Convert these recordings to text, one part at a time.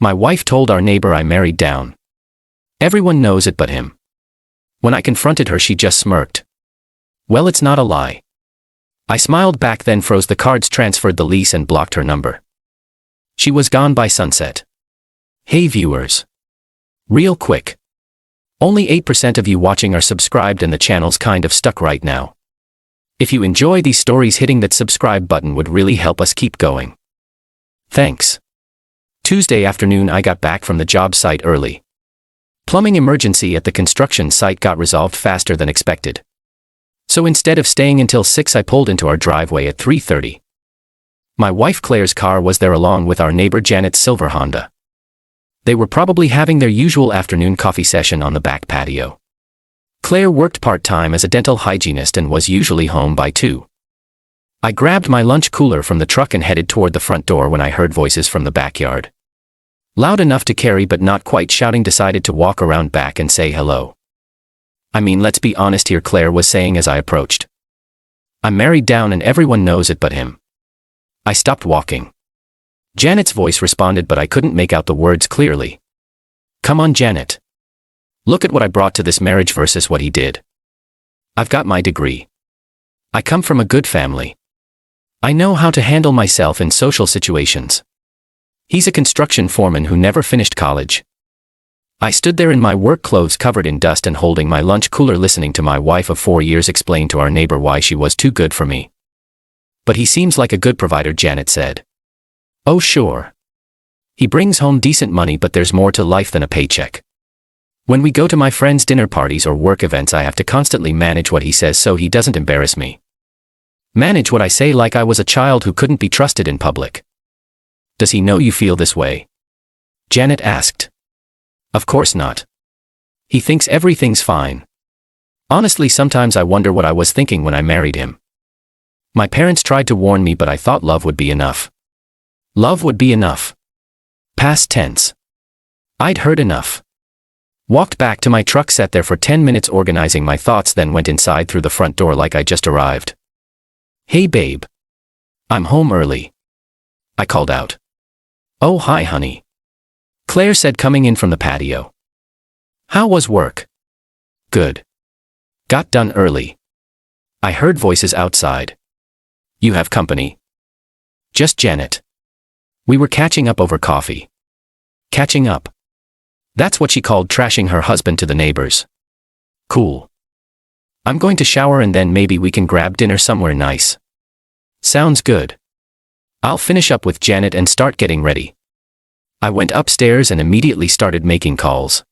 My wife told our neighbor I married down. Everyone knows it but him. When I confronted her, she just smirked. Well, it's not a lie. I smiled back, then froze the cards, transferred the lease, and blocked her number. She was gone by sunset. Hey viewers. Real quick. Only 8% of you watching are subscribed and the channel's kind of stuck right now. If you enjoy these stories, hitting that subscribe button would really help us keep going. Thanks. Tuesday afternoon, I got back from the job site early. Plumbing emergency at the construction site got resolved faster than expected. So instead of staying until 6, I pulled into our driveway at 3:30. My wife Claire's car was there along with our neighbor Janet's silver Honda. They were probably having their usual afternoon coffee session on the back patio. Claire worked part-time as a dental hygienist and was usually home by 2. I grabbed my lunch cooler from the truck and headed toward the front door when I heard voices from the backyard. Loud enough to carry but not quite shouting. Decided to walk around back and say hello. I mean, let's be honest here, Claire was saying as I approached. I'm married down and everyone knows it but him. I stopped walking. Janet's voice responded, but I couldn't make out the words clearly. Come on, Janet. Look at what I brought to this marriage versus what he did. I've got my degree. I come from a good family. I know how to handle myself in social situations. He's a construction foreman who never finished college. I stood there in my work clothes covered in dust and holding my lunch cooler, listening to my wife of 4 years explain to our neighbor why she was too good for me. But he seems like a good provider, Janet said. Oh sure. He brings home decent money, but there's more to life than a paycheck. When we go to my friends' dinner parties or work events, I have to constantly manage what he says so he doesn't embarrass me. Manage what I say like I was a child who couldn't be trusted in public. Does he know you feel this way? Janet asked. Of course not. He thinks everything's fine. Honestly, sometimes I wonder what I was thinking when I married him. My parents tried to warn me, but I thought love would be enough. Love would be enough. Past tense. I'd heard enough. Walked back to my truck, sat there for 10 minutes organizing my thoughts, then went inside through the front door like I just arrived. Hey babe. I'm home early. I called out. Oh hi honey. Claire said, coming in from the patio. How was work? Good. Got done early. I heard voices outside. You have company? Just Janet. We were catching up over coffee. Catching up. That's what she called trashing her husband to the neighbors. Cool. I'm going to shower and then maybe we can grab dinner somewhere nice. Sounds good. I'll finish up with Janet and start getting ready. I went upstairs and immediately started making calls.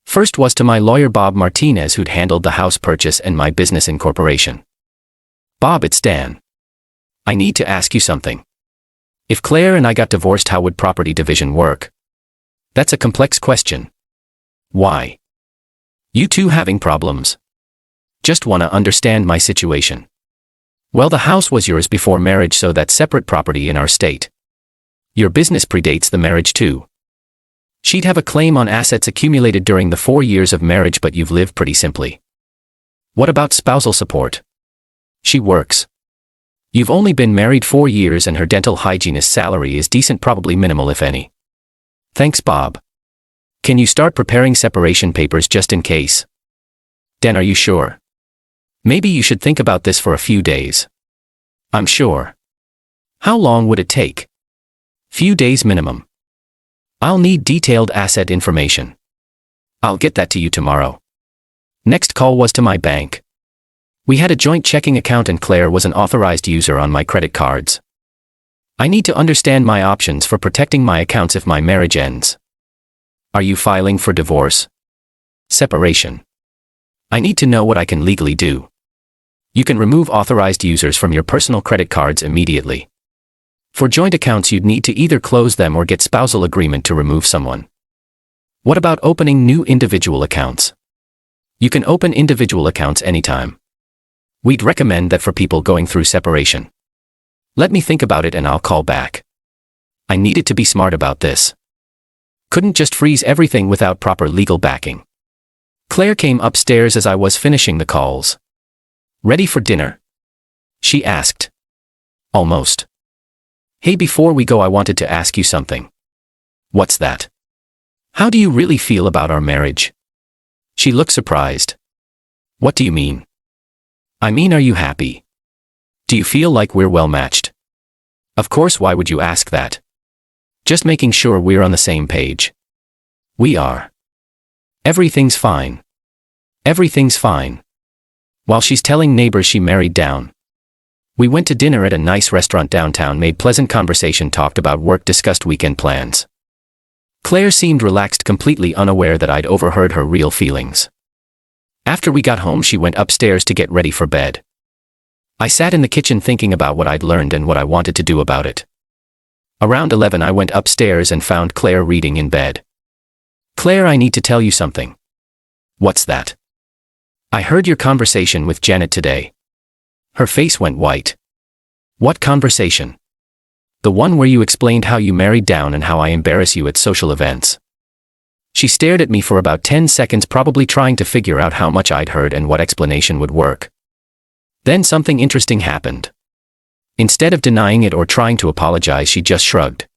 First was to my lawyer Bob Martinez, who'd handled the house purchase and my business incorporation. Bob, it's Dan. I need to ask you something. If Claire and I got divorced, how would property division work? That's a complex question. Why? You two having problems? Just wanna understand my situation. Well, the house was yours before marriage, so that's separate property in our state. Your business predates the marriage too. She'd have a claim on assets accumulated during the 4 years of marriage, but you've lived pretty simply. What about spousal support? She works. You've only been married 4 years and her dental hygienist salary is decent, probably minimal if any. Thanks, Bob. Can you start preparing separation papers just in case? Dan, are you sure? Maybe you should think about this for a few days. I'm sure. How long would it take? Few days minimum. I'll need detailed asset information. I'll get that to you tomorrow. Next call was to my bank. We had a joint checking account and Claire was an authorized user on my credit cards. I need to understand my options for protecting my accounts if my marriage ends. Are you filing for divorce? Separation. I need to know what I can legally do. You can remove authorized users from your personal credit cards immediately. For joint accounts, you'd need to either close them or get spousal agreement to remove someone. What about opening new individual accounts? You can open individual accounts anytime. We'd recommend that for people going through separation. Let me think about it and I'll call back. I needed to be smart about this. Couldn't just freeze everything without proper legal backing. Claire came upstairs as I was finishing the calls. Ready for dinner? She asked. Almost. Hey, before we go, I wanted to ask you something. What's that? How do you really feel about our marriage? She looked surprised. What do you mean? I mean, are you happy? Do you feel like we're well matched? Of course, why would you ask that? Just making sure we're on the same page. We are. Everything's fine. Everything's fine. While she's telling neighbors she married down. We went to dinner at a nice restaurant downtown, made pleasant conversation, talked about work, discussed weekend plans. Claire seemed relaxed, completely unaware that I'd overheard her real feelings. After we got home, she went upstairs to get ready for bed. I sat in the kitchen thinking about what I'd learned and what I wanted to do about it. Around 11, I went upstairs and found Claire reading in bed. Claire, I need to tell you something. What's that? I heard your conversation with Janet today. Her face went white. What conversation? The one where you explained how you married down and how I embarrass you at social events. She stared at me for about 10 seconds, probably trying to figure out how much I'd heard and what explanation would work. Then something interesting happened. Instead of denying it or trying to apologize, she just shrugged.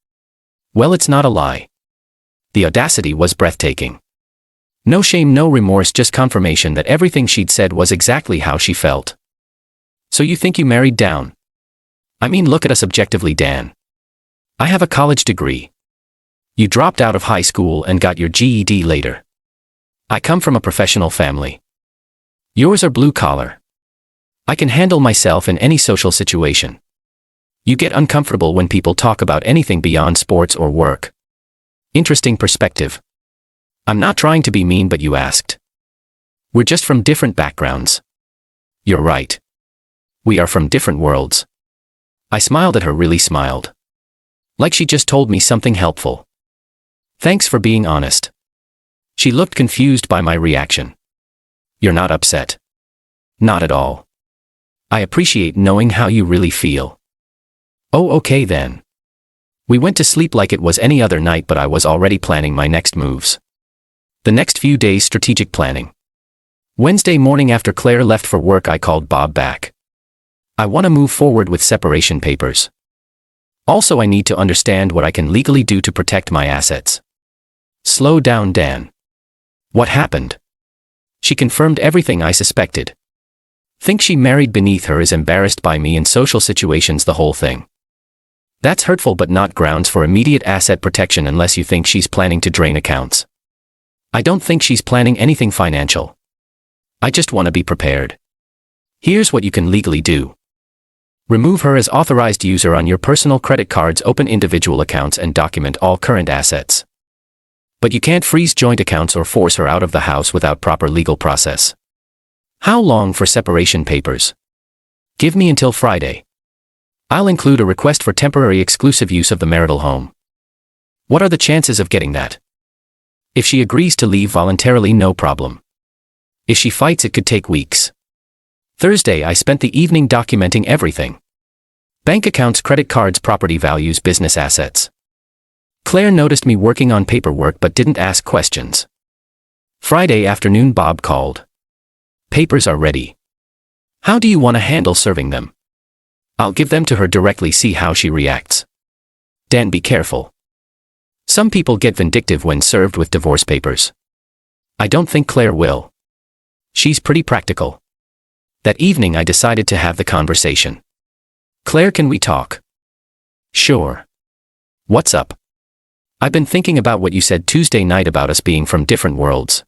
Well, it's not a lie. The audacity was breathtaking. No shame, no remorse, just confirmation that everything she'd said was exactly how she felt. So you think you married down? I mean, look at us objectively, Dan. I have a college degree. You dropped out of high school and got your GED later. I come from a professional family. Yours are blue collar. I can handle myself in any social situation. You get uncomfortable when people talk about anything beyond sports or work. Interesting perspective. I'm not trying to be mean, but you asked. We're just from different backgrounds. You're right. We are from different worlds. I smiled at her, really smiled. Like she just told me something helpful. Thanks for being honest. She looked confused by my reaction. You're not upset? Not at all. I appreciate knowing how you really feel. Oh, okay then. We went to sleep like it was any other night, but I was already planning my next moves. The next few days, strategic planning. Wednesday morning after Claire left for work, I called Bob back. I want to move forward with separation papers. Also, I need to understand what I can legally do to protect my assets. Slow down, Dan. What happened? She confirmed everything I suspected. Think she married beneath her, is embarrassed by me in social situations, the whole thing. That's hurtful but not grounds for immediate asset protection unless you think she's planning to drain accounts. I don't think she's planning anything financial. I just want to be prepared. Here's what you can legally do. Remove her as authorized user on your personal credit cards, open individual accounts, and document all current assets. But you can't freeze joint accounts or force her out of the house without proper legal process. How long for separation papers? Give me until Friday. I'll include a request for temporary exclusive use of the marital home. What are the chances of getting that? If she agrees to leave voluntarily, no problem. If she fights, it could take weeks. Thursday, I spent the evening documenting everything. Bank accounts, credit cards, property values, business assets. Claire noticed me working on paperwork but didn't ask questions. Friday afternoon, Bob called. Papers are ready. How do you want to handle serving them? I'll give them to her directly, see how she reacts. Dan, be careful. Some people get vindictive when served with divorce papers. I don't think Claire will. She's pretty practical. That evening, I decided to have the conversation. Claire, can we talk? Sure. What's up? I've been thinking about what you said Tuesday night about us being from different worlds.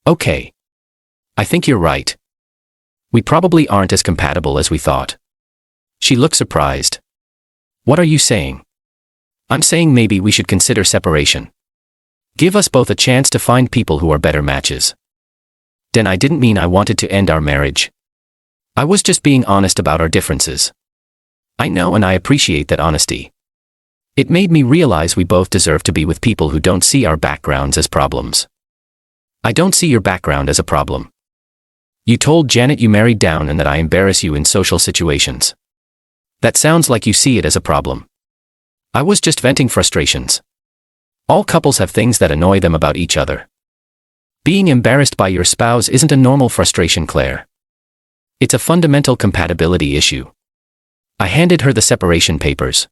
Okay. I think you're right. We probably aren't as compatible as we thought. She looked surprised. What are you saying? I'm saying maybe we should consider separation. Give us both a chance to find people who are better matches. Dan, I didn't mean I wanted to end our marriage. I was just being honest about our differences. I know, and I appreciate that honesty. It made me realize we both deserve to be with people who don't see our backgrounds as problems. I don't see your background as a problem. You told Janet you married down and that I embarrass you in social situations. That sounds like you see it as a problem. I was just venting frustrations. All couples have things that annoy them about each other. Being embarrassed by your spouse isn't a normal frustration, Claire. It's a fundamental compatibility issue. I handed her the separation papers.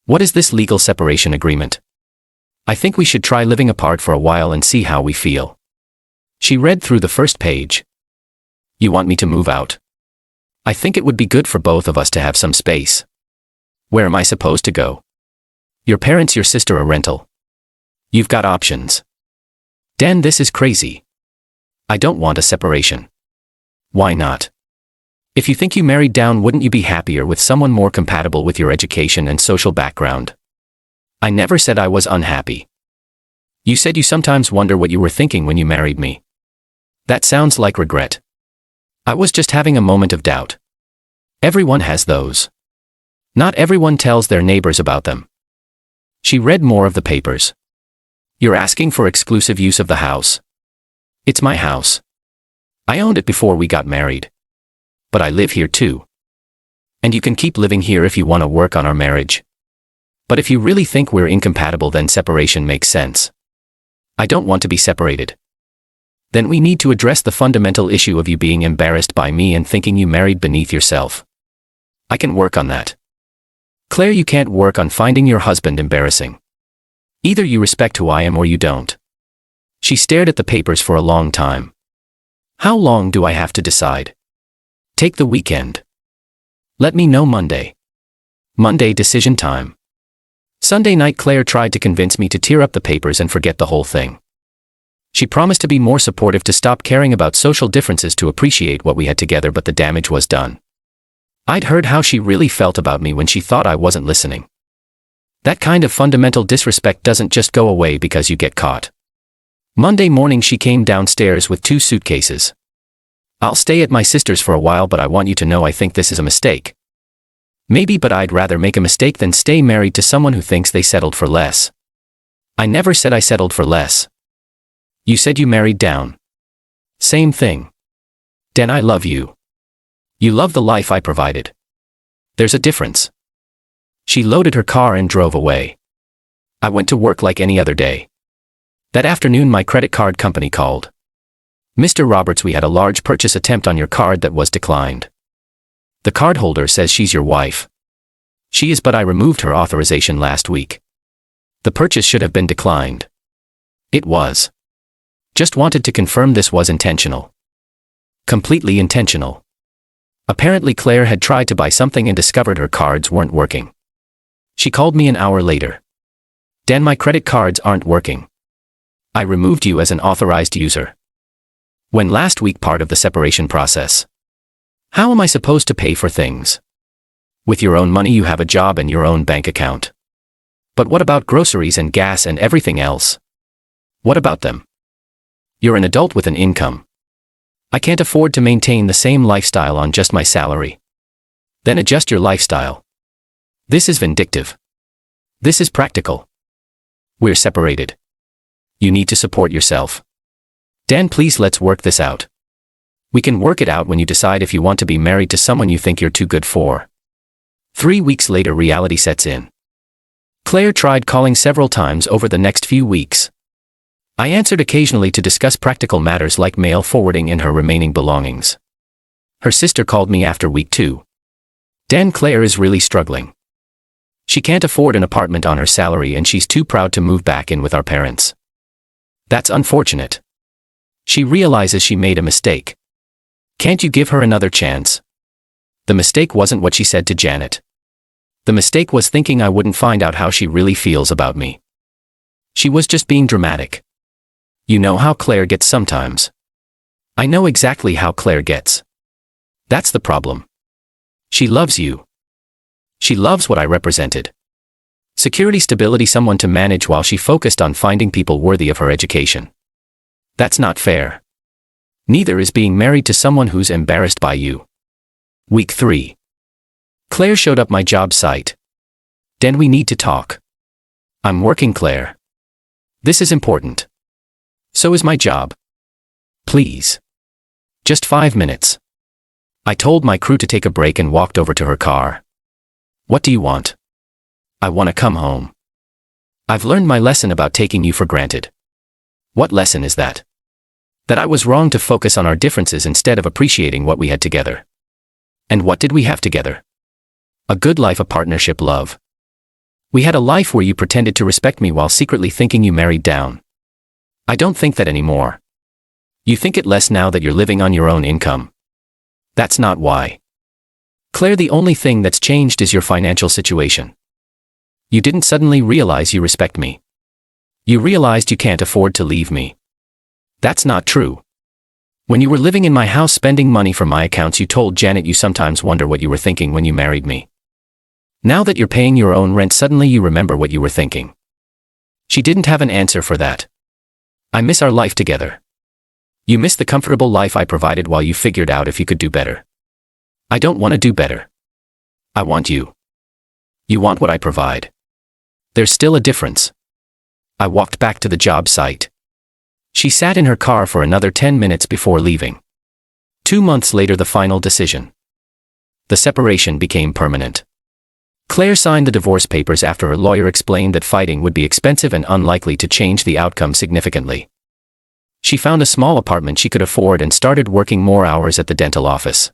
What is this legal separation agreement? I think we should try living apart for a while and see how we feel. She read through the first page. You want me to move out? I think it would be good for both of us to have some space. Where am I supposed to go? Your parents, your sister, a rental. You've got options. Dan, this is crazy. I don't want a separation. Why not? If you think you married down, wouldn't you be happier with someone more compatible with your education and social background? I never said I was unhappy. You said you sometimes wonder what you were thinking when you married me. That sounds like regret. I was just having a moment of doubt. Everyone has those. Not everyone tells their neighbors about them. She read more of the papers. You're asking for exclusive use of the house. It's my house. I owned it before we got married. But I live here too. And you can keep living here if you want to work on our marriage. But if you really think we're incompatible, then separation makes sense. I don't want to be separated. Then we need to address the fundamental issue of you being embarrassed by me and thinking you married beneath yourself. I can work on that. Claire, you can't work on finding your husband embarrassing. Either you respect who I am or you don't. She stared at the papers for a long time. How long do I have to decide? Take the weekend. Let me know Monday. Monday decision time. Sunday night, Claire tried to convince me to tear up the papers and forget the whole thing. She promised to be more supportive, to stop caring about social differences, to appreciate what we had together, but the damage was done. I'd heard how she really felt about me when she thought I wasn't listening. That kind of fundamental disrespect doesn't just go away because you get caught. Monday morning she came downstairs with 2 suitcases. I'll stay at my sister's for a while, but I want you to know I think this is a mistake. Maybe, but I'd rather make a mistake than stay married to someone who thinks they settled for less. I never said I settled for less. You said you married down. Same thing. Dan, I love you. You love the life I provided. There's a difference. She loaded her car and drove away. I went to work like any other day. That afternoon my credit card company called. Mr. Roberts, we had a large purchase attempt on your card that was declined. The cardholder says she's your wife. She is, but I removed her authorization last week. The purchase should have been declined. It was. Just wanted to confirm this was intentional. Completely intentional. Apparently Claire had tried to buy something and discovered her cards weren't working. She called me an hour later. Dan, my credit cards aren't working. I removed you as an authorized user. When last week, part of the separation process. How am I supposed to pay for things? With your own money, you have a job and your own bank account. But what about groceries and gas and everything else? What about them? You're an adult with an income. I can't afford to maintain the same lifestyle on just my salary. Then adjust your lifestyle. This is vindictive. This is practical. We're separated. You need to support yourself. Dan, please, let's work this out. We can work it out when you decide if you want to be married to someone you think you're too good for. 3 weeks later, reality sets in. Claire tried calling several times over the next few weeks. I answered occasionally to discuss practical matters like mail forwarding and her remaining belongings. Her sister called me after week 2. Dan, Claire is really struggling. She can't afford an apartment on her salary and she's too proud to move back in with our parents. That's unfortunate. She realizes she made a mistake. Can't you give her another chance? The mistake wasn't what she said to Janet. The mistake was thinking I wouldn't find out how she really feels about me. She was just being dramatic. You know how Claire gets sometimes. I know exactly how Claire gets. That's the problem. She loves you. She loves what I represented. Security, stability, someone to manage, while she focused on finding people worthy of her education. That's not fair. Neither is being married to someone who's embarrassed by you. Week 3. Claire showed up my job site. Dan, we need to talk. I'm working, Claire. This is important. So is my job. Please. Just 5 minutes. I told my crew to take a break and walked over to her car. What do you want? I want to come home. I've learned my lesson about taking you for granted. What lesson is that? That I was wrong to focus on our differences instead of appreciating what we had together. And what did we have together? A good life, a partnership, love. We had a life where you pretended to respect me while secretly thinking you married down. I don't think that anymore. You think it less now that you're living on your own income. That's not why. Claire, the only thing that's changed is your financial situation. You didn't suddenly realize you respect me. You realized you can't afford to leave me. That's not true. When you were living in my house spending money from my accounts, you told Janet you sometimes wonder what you were thinking when you married me. Now that you're paying your own rent, suddenly you remember what you were thinking. She didn't have an answer for that. I miss our life together. You miss the comfortable life I provided while you figured out if you could do better. I don't want to do better. I want you. You want what I provide. There's still a difference. I walked back to the job site. She sat in her car for another 10 minutes before leaving. 2 months later, the final decision. The separation became permanent. Claire signed the divorce papers after her lawyer explained that fighting would be expensive and unlikely to change the outcome significantly. She found a small apartment she could afford and started working more hours at the dental office.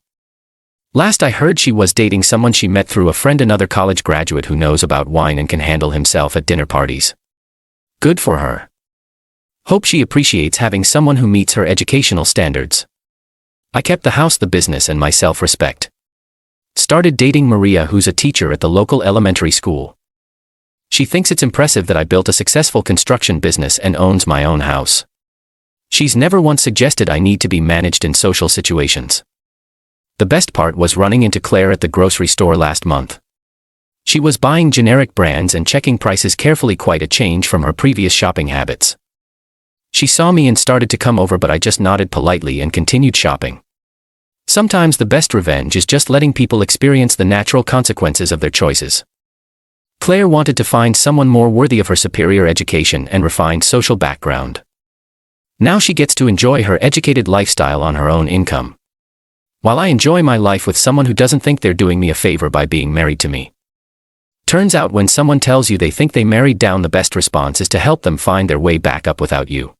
Last I heard, she was dating someone she met through a friend, another college graduate who knows about wine and can handle himself at dinner parties. Good for her. Hope she appreciates having someone who meets her educational standards. I kept the house, the business, and my self-respect. Started dating Maria, who's a teacher at the local elementary school. She thinks it's impressive that I built a successful construction business and owns my own house. She's never once suggested I need to be managed in social situations. The best part was running into Claire at the grocery store last month. She was buying generic brands and checking prices carefully, quite a change from her previous shopping habits. She saw me and started to come over, but I just nodded politely and continued shopping. Sometimes the best revenge is just letting people experience the natural consequences of their choices. Claire wanted to find someone more worthy of her superior education and refined social background. Now she gets to enjoy her educated lifestyle on her own income, while I enjoy my life with someone who doesn't think they're doing me a favor by being married to me. Turns out when someone tells you they think they married down, the best response is to help them find their way back up without you.